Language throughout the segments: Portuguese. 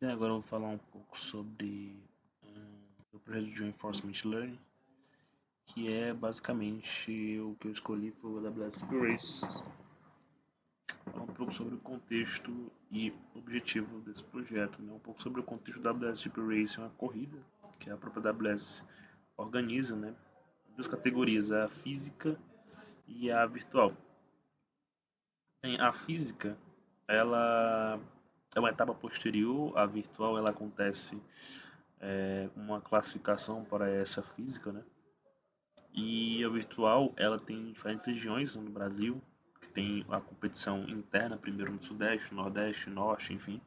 E agora eu vou falar um pouco sobre o projeto de Reinforcement Learning, que é basicamente o que eu escolhi para o AWS Race. Falar um pouco sobre o contexto e objetivo desse projeto, né? Um pouco sobre o contexto da AWS Race, é uma corrida que a própria AWS organiza, né? Duas categorias, a física e a virtual. A física, ela é uma etapa posterior, a virtual ela acontece uma classificação para essa física, né? E a virtual, ela tem diferentes regiões no Brasil, que tem a competição interna, primeiro no Sudeste, Nordeste, Norte, enfim.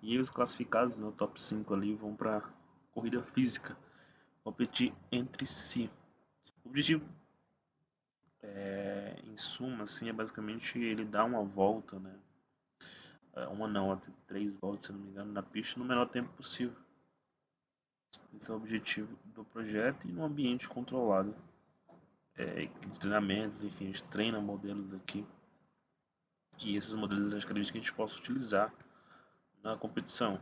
E os classificados no top 5 ali vão para corrida física, competir entre si. O objetivo, em suma, assim, é basicamente ele dar uma volta, né? Uma não, até 3 voltas, se não me engano, na pista no menor tempo possível. Esse é o objetivo do projeto e num ambiente controlado. De treinamentos, enfim, a gente treina modelos aqui e esses modelos eu acredito que a gente possa utilizar na competição.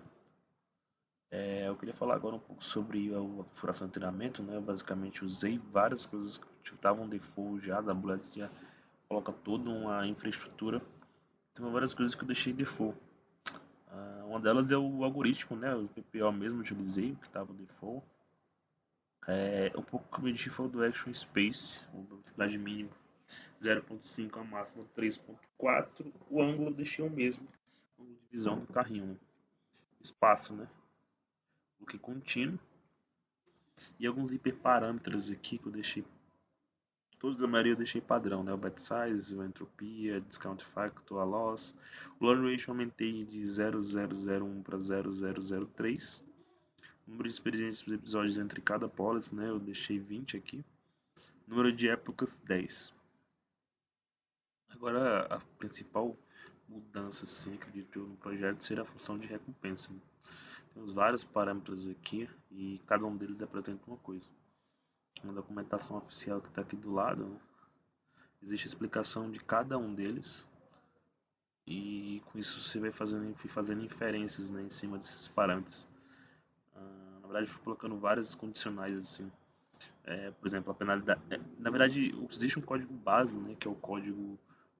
Eu queria falar agora um pouco sobre a configuração de treinamento, né? Eu basicamente usei várias coisas que estavam default já, da AWS já coloca toda uma infraestrutura. Tem várias coisas que eu deixei default. Uma delas é o algoritmo, né? O PPO mesmo utilizei, que estava default. Um pouco que eu mexi foi o do Action Space, a velocidade mínima 0.5, a máxima 3.4. O ângulo eu deixei o mesmo, a divisão do carrinho, né? Espaço, né? O que contínuo. E alguns hiperparâmetros aqui que eu deixei, todos a maioria eu deixei padrão, né? O bet size, a entropia, discount factor, a loss. O learn ratio eu aumentei de 0,001 para 0,003. Número de experiências por episódios entre cada policy, né? Eu deixei 20 aqui. Número de épocas, 10. Agora, a principal mudança, assim, acredito no projeto seria a função de recompensa, né? Temos vários parâmetros aqui e cada um deles apresenta uma coisa. Na documentação oficial que está aqui do lado, né, existe a explicação de cada um deles e com isso você vai fazendo inferências, né, em cima desses parâmetros. Na verdade, eu fui colocando vários condicionais assim. Por exemplo, a penalidade. Na verdade, existe um código base, né, que é o código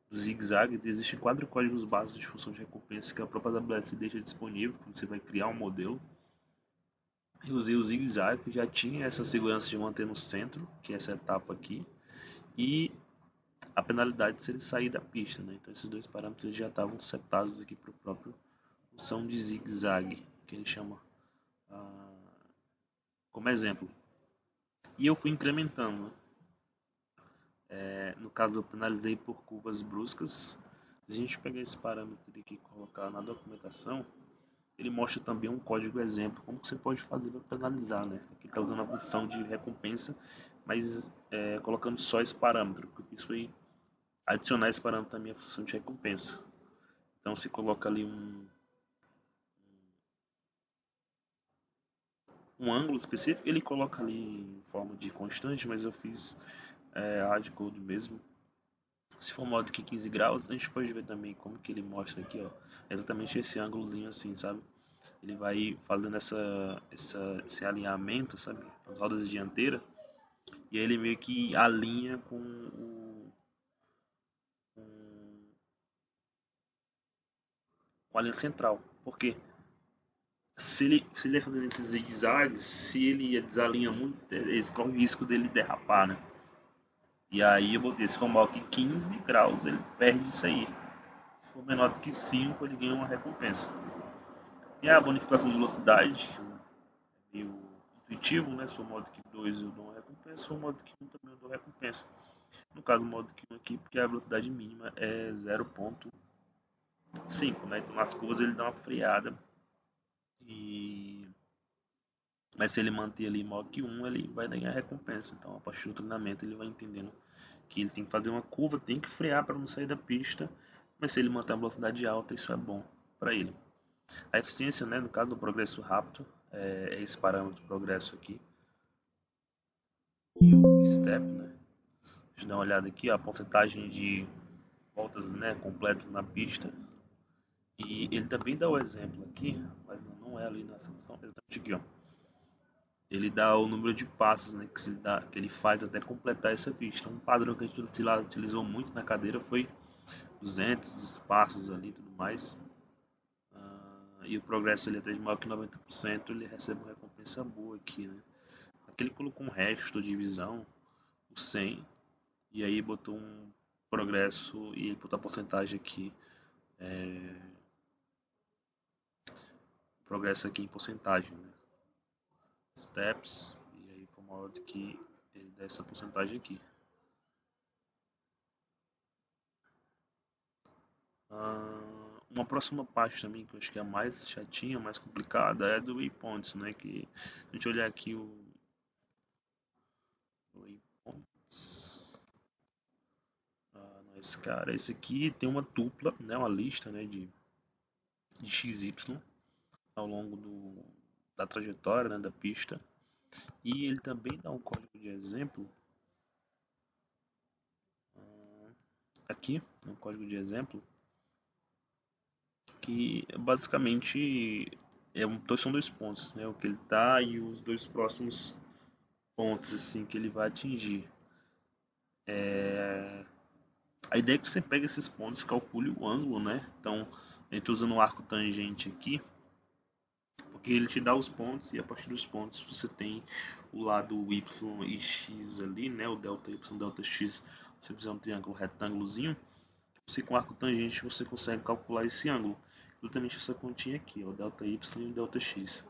do ZigZag. Existem 4 códigos básicos de função de recompensa que a própria AWS deixa disponível quando você vai criar um modelo. Eu usei o ZigZag, que já tinha essa segurança de manter no centro, que é essa etapa aqui, e a penalidade se ele sair da pista, né? Então esses dois parâmetros já estavam setados aqui para a própria função de ZigZag, que ele chama como exemplo. E eu fui incrementando, né? No caso eu penalizei por curvas bruscas. Se a gente pegar esse parâmetro aqui e colocar na documentação, ele mostra também um código exemplo, como que você pode fazer para penalizar, né? Aqui está usando a função de recompensa, mas colocando só esse parâmetro. O que eu fiz foi adicionar esse parâmetro à minha função de recompensa. Então se coloca ali um ângulo específico, ele coloca ali em forma de constante, mas eu fiz hardcode mesmo. Se for modo que 15 graus, a gente pode ver também como que ele mostra aqui, ó, exatamente esse ângulozinho assim, sabe? Ele vai fazendo esse alinhamento, sabe? As rodas dianteiras. E aí ele meio que alinha com a linha central. Porque se ele ia fazendo esses zigue-zagues, se ele desalinha muito, eles correm o risco dele derrapar, né? E aí eu botei, se for maior que 15 graus, ele perde isso aí. Se for menor do que 5, ele ganha uma recompensa. E a bonificação de velocidade, é meio intuitivo, né? Se for modo que 2 eu dou uma recompensa, se for modo que 1 também eu dou recompensa. No caso, o modo que 1 aqui, porque a velocidade mínima é 0.5, né? Então nas curvas ele dá uma freada. Mas se ele manter ali modo que 1, ele vai ganhar recompensa. Então a partir do treinamento ele vai entendendo que ele tem que fazer uma curva, tem que frear para não sair da pista. Mas se ele manter a velocidade alta, isso é bom para ele. A eficiência, né, no caso do progresso rápido, é esse parâmetro progresso aqui. E o step, né? Deixa eu dar uma olhada aqui, ó, a porcentagem de voltas, né, completas na pista. E ele também dá o exemplo aqui, mas não é ali na solução, exatamente aqui, ó. Ele dá o número de passos, né, que ele faz até completar essa pista. Um padrão que a gente utilizou muito na cadeira foi 200 passos ali e tudo mais. E o progresso ele é até de maior que 90%, ele recebe uma recompensa boa aqui, né? Aqui ele colocou um resto de divisão, o 100, e aí botou um progresso e ele botou a porcentagem aqui, progresso aqui em porcentagem, né? Steps, e aí foi uma hora que ele dá essa porcentagem aqui. Uma próxima parte também que eu acho que é a mais chatinha, mais complicada é do waypoints, né? Que se a gente olhar aqui o waypoints, não é esse cara, esse aqui tem uma tupla, né? Uma lista, né? De XY ao longo da trajetória, né? Da pista, e ele também dá um código de exemplo aqui, um código de exemplo que basicamente são dois pontos, né? O que ele tá e os dois próximos pontos assim que ele vai atingir. A ideia é que você pega esses pontos, calcule o ângulo, né? Então, a gente usa no arco tangente aqui, porque ele te dá os pontos e a partir dos pontos você tem o lado y e x ali, né? O delta y, delta x. Se você fizer um triângulo retângulozinho, você com arco tangente você consegue calcular esse ângulo. Exatamente essa continha aqui, o delta y e o delta x.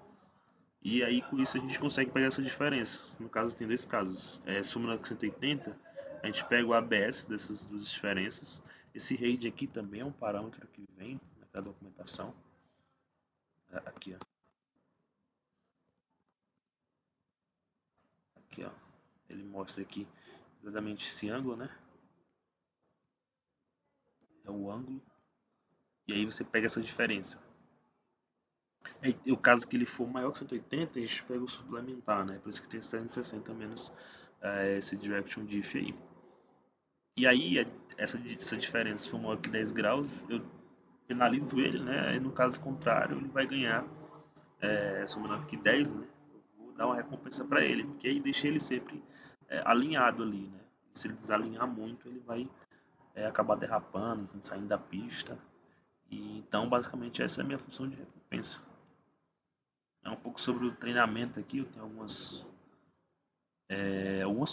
E aí com isso a gente consegue pegar essa diferença. No caso tem dois casos. Súmula 180, a gente pega o ABS dessas duas diferenças. Esse RAID aqui também é um parâmetro que vem na documentação. Aqui, ó. Aqui, ó. Ele mostra aqui exatamente esse ângulo, né? É o ângulo. E aí você pega essa diferença. O caso que ele for maior que 180, a gente pega o suplementar, né? Por isso que tem esse 360 menos esse direction diff aí. E aí, essa diferença, se for maior que 10 graus, eu penalizo ele, né? E no caso contrário, ele vai ganhar, se for menor que 10, né? Eu vou dar uma recompensa para ele, porque aí deixa ele sempre alinhado ali, né? Se ele desalinhar muito, ele vai acabar derrapando, saindo da pista. E, então, basicamente, essa é a minha função de recompensa. É um pouco sobre o treinamento aqui, eu tenho algumas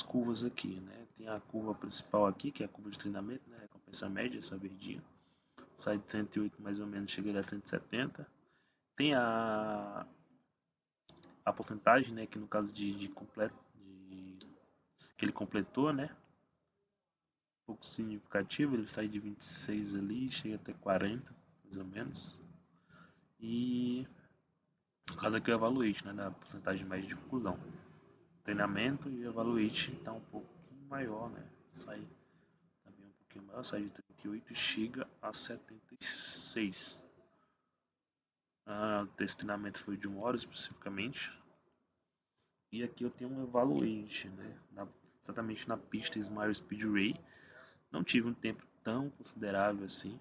curvas aqui, né? Tem a curva principal aqui, que é a curva de treinamento, né? Recompensa média, essa verdinha. Sai de 108 mais ou menos, chega a 170. Tem a porcentagem, né? Que no caso que ele completou, né? Um pouco significativo, ele sai de 26 ali, chega até 40, mais ou menos. E no caso aqui é o evaluate, né? Da porcentagem média de conclusão. Treinamento e evaluate está um pouco maior, né? Sai também um pouquinho maior, sai de 38 e chega a 76. Esse treinamento foi de 1 hora especificamente. E aqui eu tenho um evaluate, né? Exatamente na pista Smile Speed Ray. Não tive um tempo tão considerável assim,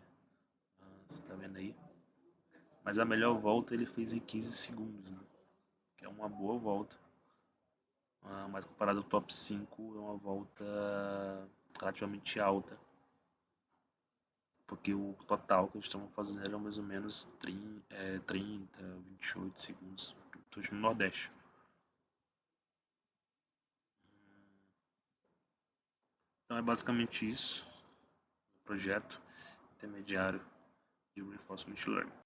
você tá vendo aí. Mas a melhor volta ele fez em 15 segundos, né? Que é uma boa volta. Mas comparado ao top 5 é uma volta relativamente alta. Porque o total que eles estavam fazendo era mais ou menos 30, 28 segundos. Estou no Nordeste. Então é basicamente isso. O projeto intermediário de Reinforcement Learning.